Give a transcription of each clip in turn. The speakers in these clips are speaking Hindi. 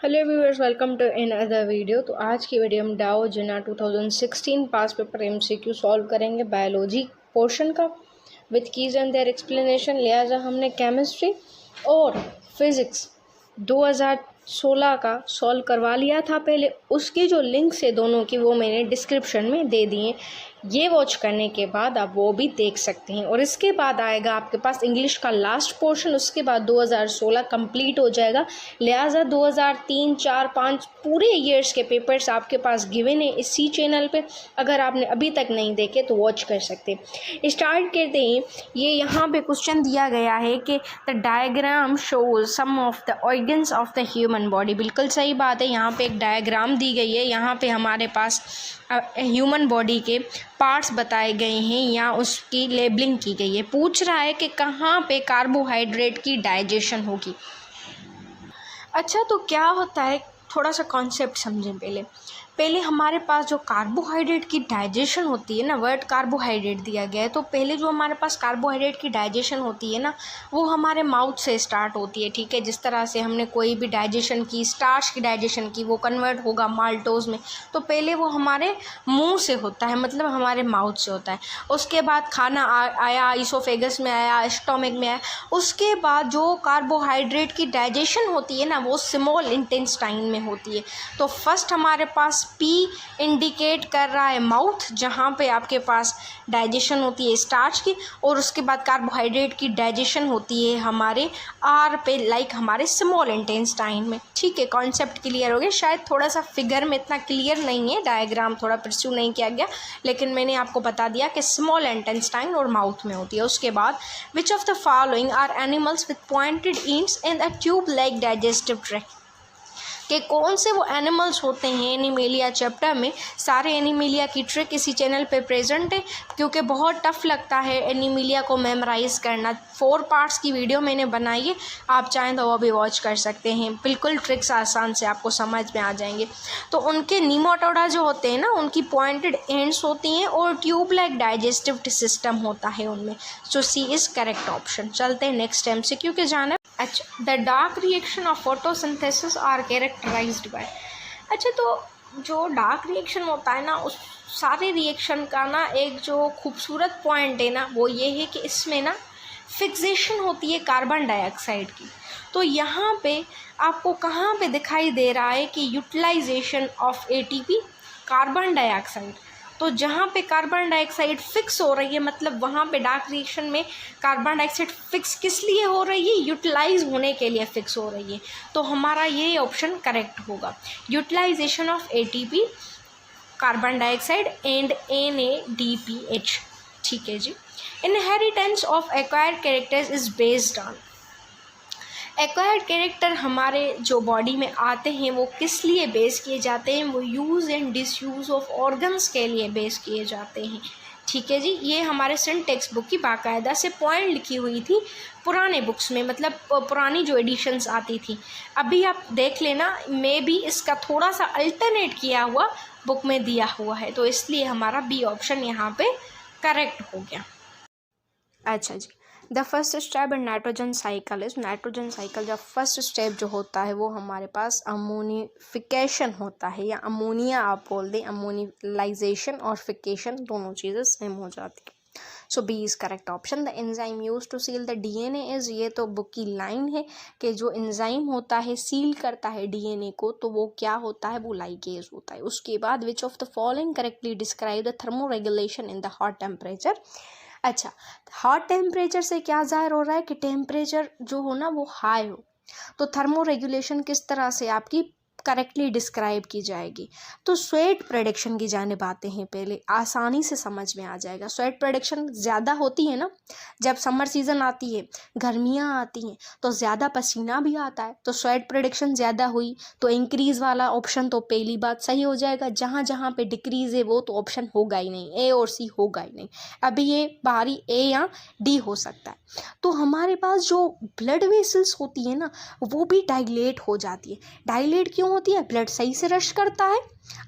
Hello viewers, welcome to another video. तो आज की वीडियो हम डाओ जिना 2016 पास पेपर एमसीक्यू सॉल्व करेंगे बायोलॉजी पोर्शन का with keys and their explanation. लिहाजा हमने केमिस्ट्री और फिज़िक्स 2016 का सॉल्व करवा लिया था पहले। उसकी जो लिंक्स है दोनों की वो मैंने डिस्क्रिप्शन में दे दिए। ये वॉच करने के बाद आप वो भी देख सकते हैं। और इसके बाद आएगा आपके पास इंग्लिश का लास्ट पोर्शन। उसके बाद 2016 कंप्लीट हो जाएगा। लिहाजा 2003, 4, 5 पूरे ईयर्स के पेपर्स आपके पास गिवन है इसी चैनल पे। अगर आपने अभी तक नहीं देखे तो वॉच कर सकते हैं। स्टार्ट करते हैं। ये यहाँ पे क्वेश्चन दिया गया है कि the diagram shows some of the organs of the human body. बिल्कुल सही बात है। यहाँ पे एक डायग्राम दी गई है। यहाँ पे हमारे पास ह्यूमन बॉडी के पार्ट्स बताए गए हैं या उसकी लेबलिंग की गई है। पूछ रहा है कि कहाँ पे कार्बोहाइड्रेट की डाइजेशन होगी। अच्छा, तो क्या होता है, थोड़ा सा कॉन्सेप्ट समझें। पहले हमारे पास जो कार्बोहाइड्रेट की डाइजेशन होती है ना, वर्ड कार्बोहाइड्रेट दिया गया है, तो पहले जो हमारे पास कार्बोहाइड्रेट की डाइजेशन होती है ना, वो हमारे माउथ से स्टार्ट होती है। ठीक है, जिस तरह से हमने कोई भी डाइजेशन की, स्टार्च की डाइजेशन की, वो कन्वर्ट होगा माल्टोज में, तो पहले वो हमारे मुंह से होता है, मतलब हमारे माउथ से होता है। उसके बाद खाना आया, इसोफेगस में आया, स्टोमक में आया। उसके बाद जो कार्बोहाइड्रेट की डाइजेशन होती है ना, वो स्मॉल इंटेस्टाइन में होती है। तो फर्स्ट हमारे पास पी इंडिकेट कर रहा है माउथ, जहाँ पे आपके पास डाइजेशन होती है स्टार्च की, और उसके बाद कार्बोहाइड्रेट की डाइजेशन होती है हमारे आर पे, लाइक हमारे स्मॉल इंटेस्टाइन में। ठीक है, कॉन्सेप्ट क्लियर हो गया। शायद थोड़ा सा फिगर में इतना क्लियर नहीं है, डायग्राम थोड़ा परस्यू नहीं किया गया, लेकिन मैंने आपको बता दिया कि स्मॉल इंटेस्टाइन और माउथ में होती है। उसके बाद which of the following are animals with pointed ends and a tube like digestive tract, कि कौन से वो एनिमल्स होते हैं। एनिमेलिया चैप्टर में सारे एनिमेलिया की ट्रिक इसी चैनल पे प्रेजेंट है, क्योंकि बहुत टफ लगता है एनिमेलिया को मेमोराइज़ करना। 4 पार्ट्स की वीडियो मैंने बनाई है, आप चाहें तो वो भी वॉच कर सकते हैं। बिल्कुल ट्रिक्स आसान से आपको समझ में आ जाएंगे। तो उनके नीमोटोडा जो होते हैं ना, उनकी पॉइंटेड एंड्स होती हैं और ट्यूब लाइक डाइजेस्टिव सिस्टम होता है उनमें। So C is correct option. चलते हैं नेक्स्ट MCQ के जाने। अच्छा, the dark reaction of photosynthesis are characterized by. अच्छा, तो जो डार्क रिएक्शन होता है ना, उस सारे रिएक्शन का ना एक जो खूबसूरत पॉइंट है ना, वो ये है कि इसमें ना फिक्सेशन होती है कार्बन डाइऑक्साइड की। तो यहाँ पे आपको कहाँ पे दिखाई दे रहा है कि utilization of ATP, carbon dioxide. तो जहाँ पे कार्बन डाइऑक्साइड फिक्स हो रही है, मतलब वहाँ पे डार्क रिएक्शन में कार्बन डाइऑक्साइड फिक्स किस लिए हो रही है, यूटिलाइज होने के लिए फिक्स हो रही है। तो हमारा ये ऑप्शन करेक्ट होगा, utilization of ATP, carbon dioxide and NADPH। ठीक है जी। Inheritance of acquired characters is based on. Acquired character हमारे जो बॉडी में आते हैं वो किस लिए बेस किए जाते हैं, वो use and disuse of organs के लिए बेस किए जाते हैं। ठीक है जी। ये हमारे सिंध टेक्स्ट बुक की बाकायदा से पॉइंट लिखी हुई थी पुराने बुक्स में, मतलब पुरानी जो एडिशंस आती थी। अभी आप देख लेना, मे बी इसका थोड़ा सा अल्टरनेट किया हुआ बुक में दिया हुआ है, तो इसलिए हमारा बी ऑप्शन यहाँ पे करेक्ट हो गया। अच्छा जी, the first step in nitrogen cycle is. Nitrogen cycle का फर्स्ट स्टेप जो होता है वो हमारे पास अमोनिफिकेशन होता है, या अमोनिया आप बोल दें। अमोनिलाइजेशन और फिकेशन दोनों चीज़ें सेम हो जाती है। So B is correct option. The enzyme use to seal the DNA is, ये तो बुक की लाइन है कि जो एंजाइम होता है सील करता है DNA को, तो वो क्या होता है, वो लाइगेज होता है। उसके बाद which of the following correctly describe the thermoregulation in the hot temperature. अच्छा, हॉट टेम्परेचर से क्या जाहिर हो रहा है कि टेम्परेचर जो हो ना वो हाई हो, तो थर्मो रेगुलेशन किस तरह से आपकी करेक्टली डिस्क्राइब की जाएगी। तो स्वेट प्रोडक्शन की जानिब आते हैं। पहले आसानी से समझ में आ जाएगा। स्वेट प्रोडक्शन ज़्यादा होती है ना, जब समर सीज़न आती है, गर्मियाँ आती हैं, तो ज़्यादा पसीना भी आता है, तो स्वेट प्रोडक्शन ज़्यादा हुई, तो इंक्रीज़ वाला ऑप्शन तो पहली बात सही हो जाएगा। जहाँ जहाँ पे डिक्रीज़ है वो तो ऑप्शन होगा ही नहीं, A और C होगा ही नहीं। अभी ये बाहरी A या D हो सकता है। तो हमारे पास जो ब्लड वेसल्स होती है ना, वो भी डायलेट हो जाती है। डायलेट क्यों होती है, ब्लड सही से रश करता है,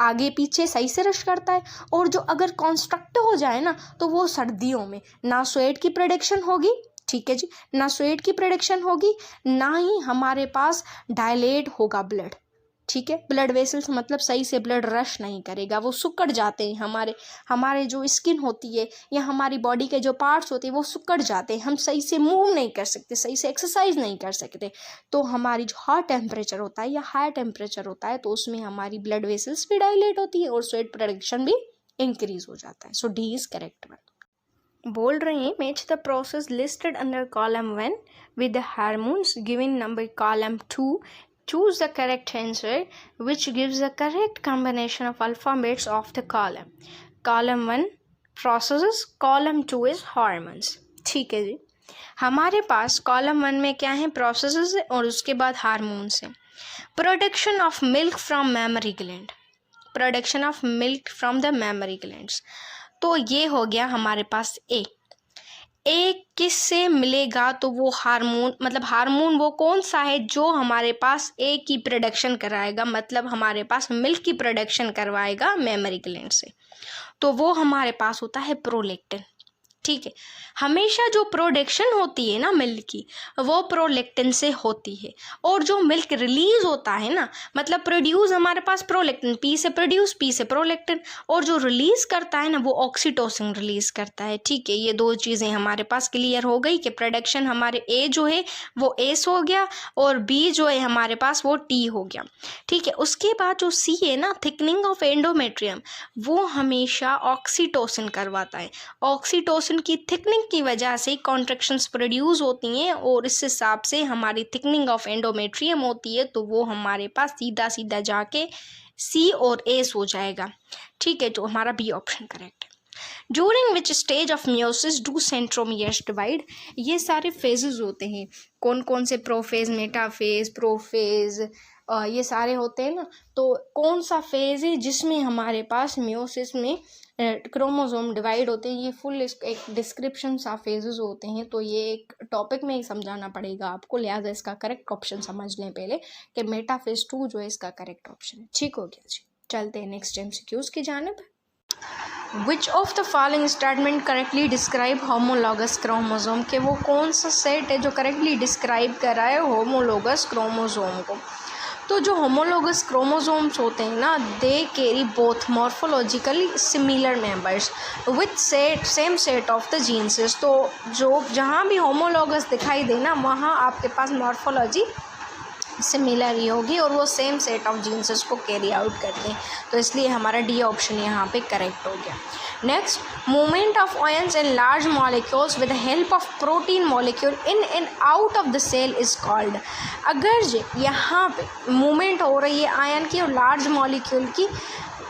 आगे पीछे सही से रश करता है। और जो अगर कॉन्स्ट्रक्ट हो जाए ना, तो वो सर्दियों में ना स्वेट की प्रोडक्शन होगी, ठीक है जी, ना स्वेट की प्रोडक्शन होगी, ना ही हमारे पास डायलेट होगा ब्लड। ठीक है। ब्लड वेसल्स मतलब सही से ब्लड रश नहीं करेगा, वो सिकुड़ जाते हैं। हमारे जो स्किन होती है या हमारी बॉडी के जो पार्ट्स होते हैं वो सिकुड़ जाते हैं, हम सही से मूव नहीं कर सकते, सही से एक्सरसाइज नहीं कर सकते। तो हमारी जो हार्ट टेम्परेचर होता है या हाई टेम्परेचर होता है तो उसमें हमारी ब्लड वेसल्स भी डायलेट होती है और स्वेट प्रोडक्शन भी इंक्रीज हो जाता है। सो डी इज करेक्ट वन। बोल रहे हैं match the process listed under column 1 with the hormones given number column 2. Choose the correct answer which gives the correct combination of alphabets of the column. Column 1 processes, column 2 is hormones. ठीक है जी। हमारे पास कॉलम 1 में क्या है, प्रोसेसेस है और उसके बाद हार्मोन्स है। Production of milk from mammary gland, production of milk from the mammary glands. तो ये हो गया हमारे पास ए किससे मिलेगा, तो वो हार्मोन, मतलब हार्मोन वो कौन सा है जो हमारे पास ए की प्रोडक्शन कराएगा, मतलब हमारे पास मिल्क की प्रोडक्शन करवाएगा मेमरी ग्लैंड से। तो वो हमारे पास होता है प्रोलैक्टिन। ठीक है। हमेशा जो प्रोडक्शन होती है ना मिल्क की, वो प्रोलैक्टिन से होती है। और जो मिल्क रिलीज होता है ना, मतलब प्रोड्यूस हमारे पास प्रोलैक्टिन, पी से प्रोड्यूस, पी से प्रोलैक्टिन, और जो रिलीज करता है ना वो ऑक्सीटोसिन रिलीज करता है। ठीक है। ये दो चीज़ें हमारे पास क्लियर हो गई कि प्रोडक्शन हमारे ए जो है वो एस हो गया और बी जो है हमारे पास वो टी हो गया। ठीक है। उसके बाद जो सी है ना, थिकनिंग ऑफ एंडोमेट्रियम, वो हमेशा ऑक्सीटोसिन करवाता है। ऑक्सीटोसिन की थिकनिंग की वजह से कॉन्ट्रैक्शंस प्रोड्यूस होती हैं और इस हिसाब से हमारी थिकनिंग ऑफ एंडोमेट्रियम होती है, तो वो हमारे पास सीधा सीधा जाके सी और एस हो जाएगा। ठीक है। तो हमारा बी ऑप्शन करेक्ट है। During which stage of meiosis do centromeres divide, ये सारे फेजेस होते हैं। कौन कौन से, प्रोफेज, मेटाफेज, प्रोफेज, ये सारे होते हैं ना। तो कौन सा फेज है जिसमें हमारे पास मियोसिस में क्रोमोसोम डिवाइड होते हैं, ये फुल एक डिस्क्रिप्शन सा फेजेस होते हैं। तो ये एक टॉपिक में ही समझाना पड़ेगा आपको, लिहाजा इसका करेक्ट ऑप्शन समझ लें पहले कि मेटाफेज 2 जो है इसका करेक्ट ऑप्शन है। ठीक हो गया जी। चलते हैं नेक्स्ट MCQs की जानिब। विच of the following statement correctly describe homologous chromosome, के वो कौन सा सेट है जो करेक्टली डिस्क्राइब कर रहा है होमोलॉगस क्रोमोसोम को। तो जो होमोलॉगस क्रोमोसोम्स होते हैं ना, they carry both morphologically similar members with same set of the geneses. तो जो जहाँ भी होमोलॉगस दिखाई दे ना, वहाँ आपके पास मॉर्फोलॉजी सिमिलर ही होगी और वो सेम सेट ऑफ जीन्सेस को कैरी आउट करते हैं। तो इसलिए हमारा डी ऑप्शन यहाँ पे करेक्ट हो गया। Next, movement of ions in large molecules with the help of protein molecule in and out of the cell is called. अगर यहाँ पे मूवमेंट हो रही है आयन की और लार्ज मॉलिक्यूल की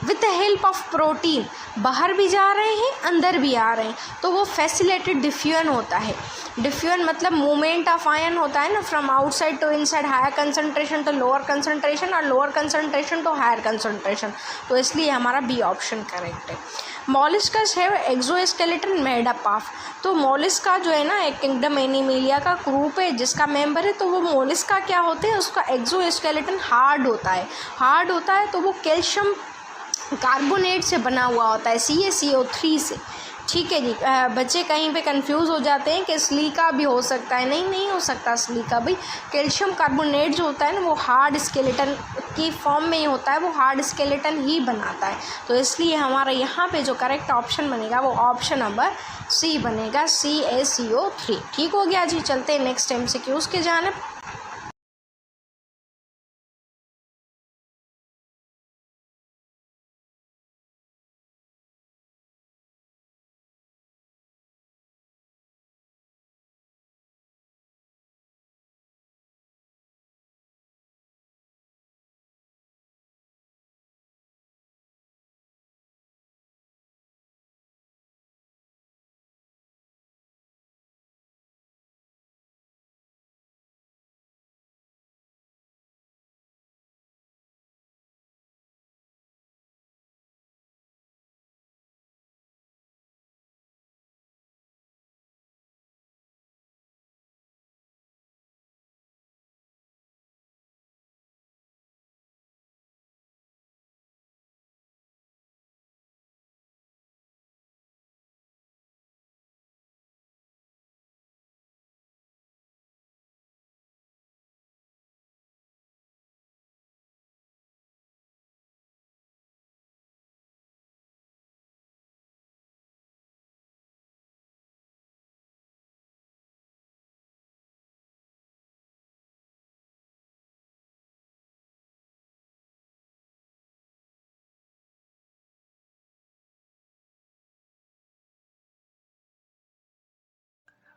with the help of protein, बाहर भी जा रहे हैं अंदर भी आ रहे हैं, तो वो फैसिलेटेड डिफ्यूजन होता है। डिफ्यूजन मतलब मूवमेंट ऑफ आयन होता है ना, from outside to inside, higher concentration to lower concentration और lower concentration to higher concentration. तो इसलिए हमारा बी ऑप्शन करेक्ट है। मॉलिस्कस है एक्सोस्केलेटन मेड अप ऑफ, तो मॉलिस्का जो है ना एक किंगडम एनिमेलिया का ग्रुप है जिसका मेंबर है। तो वो मॉलिस्का क्या होते हैं, उसका एक्सोस्केलेटन हार्ड होता है। हार्ड होता है तो वो कैल्शियम कार्बोनेट से बना हुआ होता है, CaCO3 से। ठीक है जी। बच्चे कहीं पे कंफ्यूज हो जाते हैं कि सिलिका भी हो सकता है, नहीं हो सकता सिलिका भी। कैल्शियम कार्बोनेट जो होता है ना वो हार्ड स्केलेटन की फॉर्म में ही होता है, वो हार्ड स्केलेटन ही बनाता है। तो इसलिए हमारा यहाँ पे जो करेक्ट ऑप्शन बनेगा वो ऑप्शन नंबर सी बनेगा, CaCO3। ठीक हो गया जी। चलते हैं नेक्स्ट MCQs के जानिब।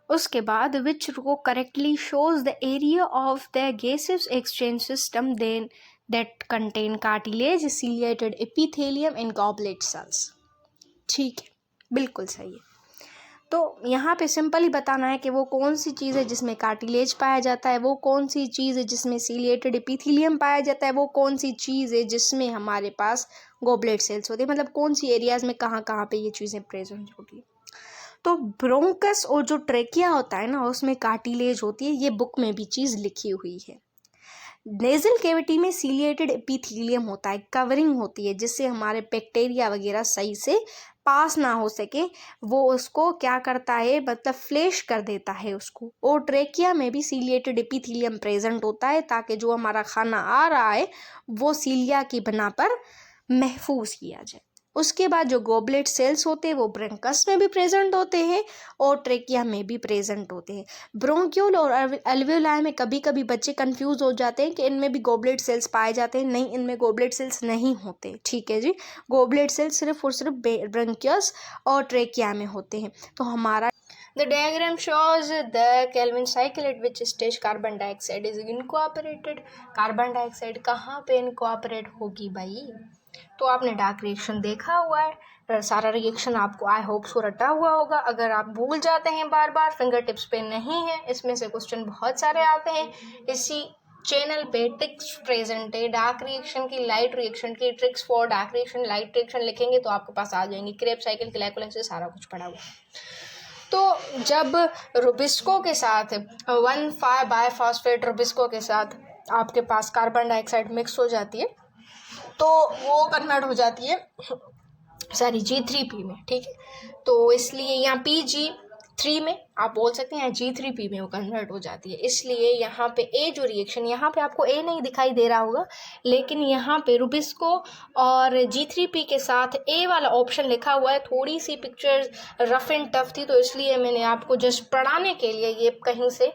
उसके बाद विच को correctly shows the area of the gases exchange system then that contain cartilage ciliated epithelium in goblet cells. ठीक है, बिल्कुल सही है। तो यहाँ पे सिंपल ही बताना है कि वो कौन सी चीज़ है जिसमें कार्टिलेज पाया जाता है, वो कौन सी चीज़ है जिसमें सीलिएटेड एपिथेलियम पाया जाता है, वो कौन सी चीज़ है जिसमें हमारे पास गॉबलेट सेल्स होते हैं, मतलब कौन सी एरियाज में कहाँ कहाँ पे ये चीज़ें प्रेजेंट होती है। तो ब्रोंकस और जो ट्रेकिया होता है ना, उसमें कार्टिलेज होती है, ये बुक में भी चीज़ लिखी हुई है। नेजल कैविटी में सीलिएटेड एपिथेलियम होता है, कवरिंग होती है जिससे हमारे बैक्टीरिया वगैरह सही से पास ना हो सके, वो उसको क्या करता है, मतलब फ्लैश कर देता है उसको। और ट्रेकिया में भी सीलिएटेड एपिथेलियम प्रेजेंट होता है ताकि जो हमारा खाना आ रहा है वो सीलिया की बना पर महफूज किया जाए। उसके बाद जो गॉबलेट सेल्स होते हैं वो ब्रोंकस में भी प्रेजेंट होते हैं और ट्रेकिया में भी प्रेजेंट होते हैं। ब्रोंक्यूल और अल्वेओलाई में कभी कभी बच्चे कंफ्यूज हो जाते हैं कि इनमें भी गॉबलेट सेल्स पाए जाते हैं। नहीं, इनमें गॉबलेट सेल्स नहीं होते। ठीक है जी, गॉबलेट सेल्स सिर्फ और सिर्फ ब्रोंकियस और ट्रेकिया में होते हैं। तो हमारा The diagram shows the Kelvin cycle at which stage carbon dioxide is incorporated. Carbon dioxide कहाँ पे इनकॉर्पोरेट होगी भाई? तो आपने डार्क रिएक्शन देखा हुआ है, सारा रिएक्शन आपको आई होप सो रटा हुआ होगा। अगर आप भूल जाते हैं बार बार, फिंगर टिप्स पे नहीं है, इसमें से क्वेश्चन बहुत सारे आते हैं। इसी चैनल पे ट्रिक्स प्रेजेंट है, डार्क रिएक्शन की, लाइट रिएक्शन की, tricks for dark reaction, light reaction लिखेंगे तो आपके पास आ जाएंगे। क्रेब साइकिल, ग्लाइकोलाइसिस, सारा कुछ पढ़ा हुआ। तो जब रुबिस्को के साथ 1,5-बायफॉस्फेट रुबिस्को के साथ आपके पास कार्बन डाइऑक्साइड मिक्स हो जाती है तो वो कन्वर्ट हो जाती है G3P में। ठीक है, तो इसलिए यहाँ Pg3 में आप बोल सकते हैं, G3P में वो कन्वर्ट हो जाती है। इसलिए यहाँ पे ए जो रिएक्शन, यहाँ पे आपको ए नहीं दिखाई दे रहा होगा, लेकिन यहाँ पे रुबिस्को और G3P के साथ ए वाला ऑप्शन लिखा हुआ है। थोड़ी सी पिक्चर रफ एंड टफ थी तो इसलिए मैंने आपको जस्ट पढ़ाने के लिए ये कहीं से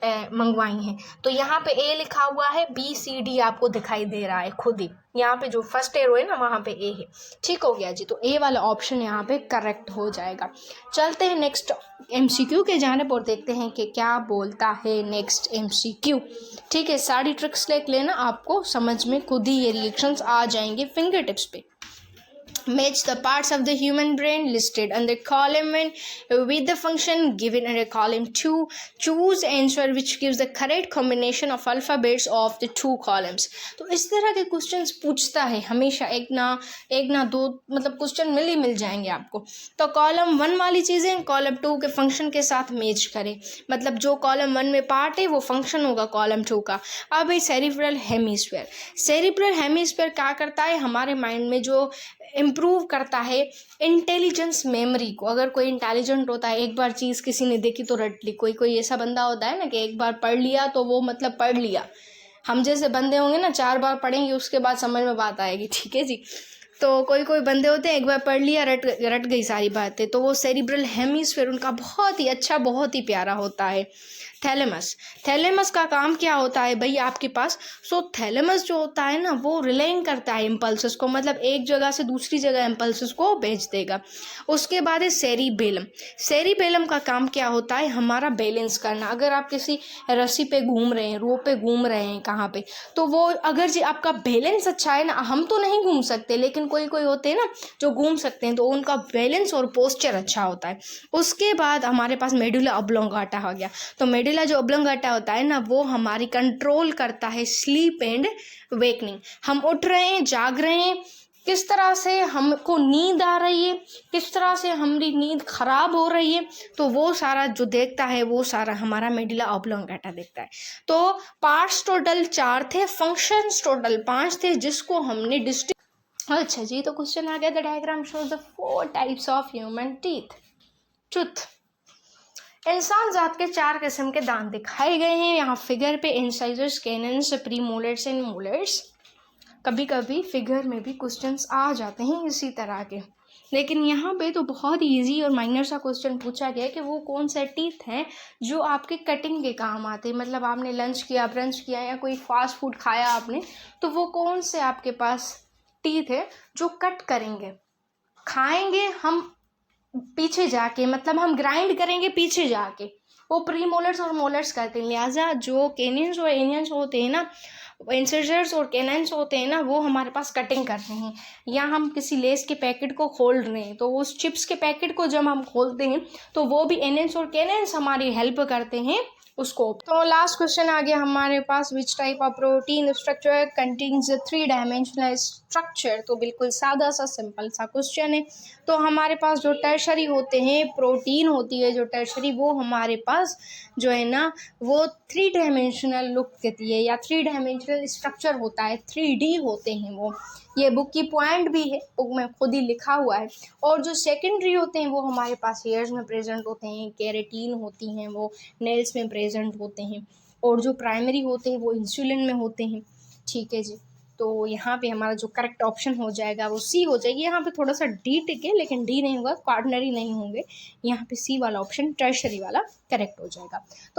मंगवाई हैं। तो यहाँ पे ए लिखा हुआ है, BCD आपको दिखाई दे रहा है खुद ही। यहाँ पे जो फर्स्ट एरो है ना, वहाँ पे ए है। ठीक हो गया जी, तो ए वाला ऑप्शन यहाँ पे करेक्ट हो जाएगा। चलते हैं नेक्स्ट MCQ के जानिब और देखते हैं कि क्या बोलता है नेक्स्ट MCQ। ठीक है, सारी ट्रिक्स देख लेना, आपको समझ में खुद ही ये रिएक्शंस आ जाएंगे फिंगर टिप्स पे। Match the parts of the human brain listed under column 1 with the function given under column 2. Choose answer which gives the correct combination of alphabets of the two columns. तो इस तरह के क्वेश्चंस पूछता है हमेशा, एक ना दो, मतलब क्वेश्चन मिल जाएंगे आपको। तो कॉलम 1 वाली चीज़ें कॉलम 2 के फंक्शन के साथ मैच करें, मतलब जो कॉलम 1 में पार्ट है वो फंक्शन होगा कॉलम 2 का। अब है सेरिब्रल हेमिस्फीयर। सेरिब्रल हेमिस्फीयर क्या करता है, हमारे माइंड में जो इम्प्रूव करता है इंटेलिजेंस मेमोरी को। अगर कोई इंटेलिजेंट होता है, एक बार चीज़ किसी ने देखी तो रट ली। कोई ऐसा बंदा होता है ना कि एक बार पढ़ लिया तो वो मतलब पढ़ लिया। हम जैसे बंदे होंगे ना, 4 बार पढ़ेंगे उसके बाद समझ में बात आएगी। ठीक है जी, तो कोई बंदे होते हैं एक बार पढ़ लिया, रट गई सारी बातें। तो वो सेरिब्रल हेमिस्फीयर उनका बहुत ही अच्छा, बहुत ही प्यारा होता है। थैलेमस का काम क्या होता है भाई आपके पास? थैलेमस जो होता है ना, वो रिलेइंग करता है इम्पल्सेस को, मतलब एक जगह से दूसरी जगह इम्पल्सेस को भेज देगा। उसके बाद है सेरिबेलम का काम क्या होता है? हमारा बैलेंस करना। अगर आप किसी रस्सी पे घूम रहे हैं, रोप पे घूम रहे हैं कहाँ पे, तो वो अगर जी आपका बैलेंस अच्छा है ना, हम तो नहीं घूम सकते लेकिन कोई होते हैं ना जो घूम सकते हैं, तो उनका बैलेंस और पोस्चर अच्छा होता है। उसके बाद हमारे पास मेडुला ऑब्लोंगाटा हो गया। तो मेडुला जो ऑब्लोंगाटा होता है ना, वो हमारी कंट्रोल करता है स्लीप एंड वेकनिंग। हम उठ रहे हैं, जाग रहे हैं, किस तरह से हमको नींद आ रही है, किस तरह से हमारी नींद खराब हो रही है, तो वो सारा जो देखता है वो सारा हमारा मेडुला ऑब्लोंगाटा देखता है। तो पार्ट्स टोटल 4 थे, फंक्शंस टोटल 5 थे, जिसको हमने अच्छा जी, तो क्वेश्चन आ गया, the diagram shows the 4 types of human teeth. Truth, इंसान जात के 4 किस्म के दांत दिखाए गए हैं यहाँ फिगर पे, incisors, cannons, premolars and molars. कभी कभी फिगर में भी क्वेश्चंस आ जाते हैं इसी तरह के, लेकिन यहाँ पे तो बहुत इजी और माइनर सा क्वेश्चन पूछा गया कि वो कौन से टीथ हैं जो आपके कटिंग के काम आते हैं। मतलब आपने लंच किया, ब्रंच किया या कोई फास्ट फूड खाया आपने, तो वो कौन से आपके पास टीथ है जो कट करेंगे, खाएंगे हम पीछे जाके, मतलब हम ग्राइंड करेंगे पीछे जाके, वो प्री मोलर्स और मोलर्स करते हैं। लिहाजा जो कैनियंस और एनियंस होते हैं ना, इंसिजर्स और कैनाइन्स होते हैं ना, वो हमारे पास कटिंग करते हैं। या हम किसी लेस के पैकेट को खोल रहे हैं, तो उस चिप्स के पैकेट को जब हम खोलते हैं तो वो भी एनियंस और कैनाइन्स हमारी हेल्प करते हैं उसको। तो लास्ट क्वेश्चन आ गया हमारे पास, which type of protein structure contains 3 dimensional structure. तो बिल्कुल सादा सा सिंपल सा क्वेश्चन है। तो हमारे पास जो टर्शरी होते हैं, प्रोटीन होती है जो टर्शरी, वो हमारे पास जो है ना वो 3 डायमेंशनल लुक देती है या 3 डायमेंशनल स्ट्रक्चर होता है, 3D होते हैं वो। ये बुक की पॉइंट भी है, बुक में खुद ही लिखा हुआ है। और जो सेकेंडरी होते हैं वो हमारे पास हेयर्स में प्रेजेंट होते हैं, केराटिन होती हैं वो नेल्स में प्रेजेंट होते हैं। और जो प्राइमरी होते हैं वो इंसुलिन में होते हैं। ठीक है जी, तो यहाँ पे हमारा जो करेक्ट ऑप्शन हो जाएगा वो सी हो जाएगी। यहाँ पे थोड़ा सा डी टिके, लेकिन डी नहीं होगा, क्वार्टनरी नहीं होंगे। यहाँ पे सी वाला ऑप्शन टर्शरी वाला करेक्ट हो जाएगा। तो